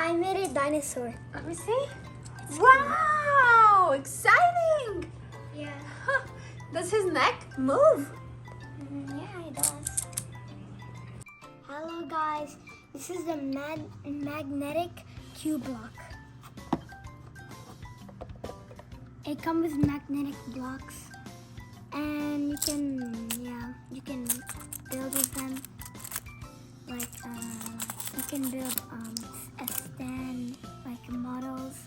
I made a dinosaur. Let me see. Wow! Exciting! Yeah. Huh. Does his neck move? Yeah, it does. Hello guys, this is the magnetic cube block. It comes with magnetic blocks, and you can build with them. Like you can build a stand, like models,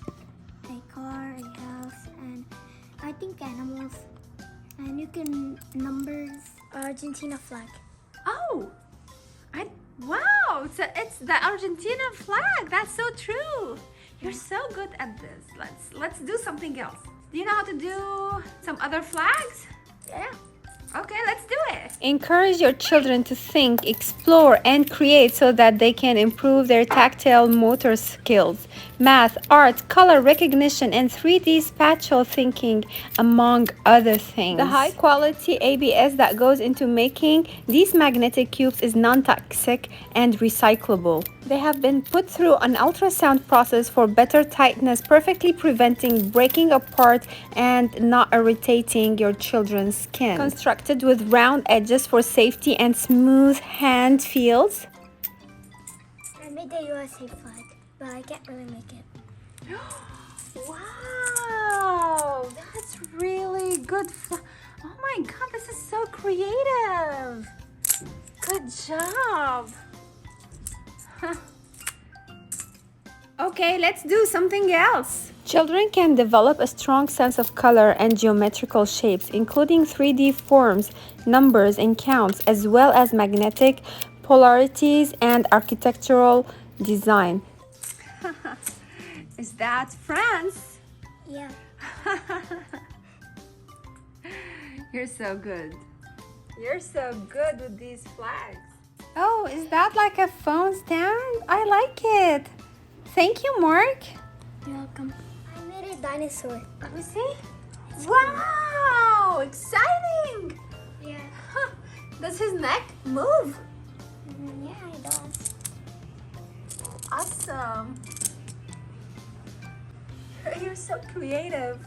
a car, a house, and I think animals. And you can numbers Argentina flag. Oh! Wow! It's the Argentina flag. That's so true. You're so good at this. Let's do something else. Do you know how to do some other flags? Yeah. Okay, let's do it. Encourage your children to think, explore, and create so that they can improve their tactile motor skills, math, art, color recognition, and 3D spatial thinking, among other things. The high quality ABS that goes into making these magnetic cubes is non-toxic and recyclable. They have been put through an ultrasound process for better tightness, perfectly preventing breaking apart and not irritating your children's skin. Constructed with round edges for safety and smooth hand feels. I made the USA flag, but I can't really make it. Wow! That's really good. Oh my God, this is so creative. Good job. Okay, let's do something else. Children can develop a strong sense of color and geometrical shapes, including 3D forms, numbers, and counts, as well as magnetic polarities and architectural design. Is that France? Yeah. You're so good. You're so good with these flags. Oh, is that like a phone stand? I like it. Thank you, Mark. You're welcome. I made a dinosaur. Let me see. Wow! Exciting! Yeah. Huh. Does his neck move? Yeah, it does. Awesome. You're so creative.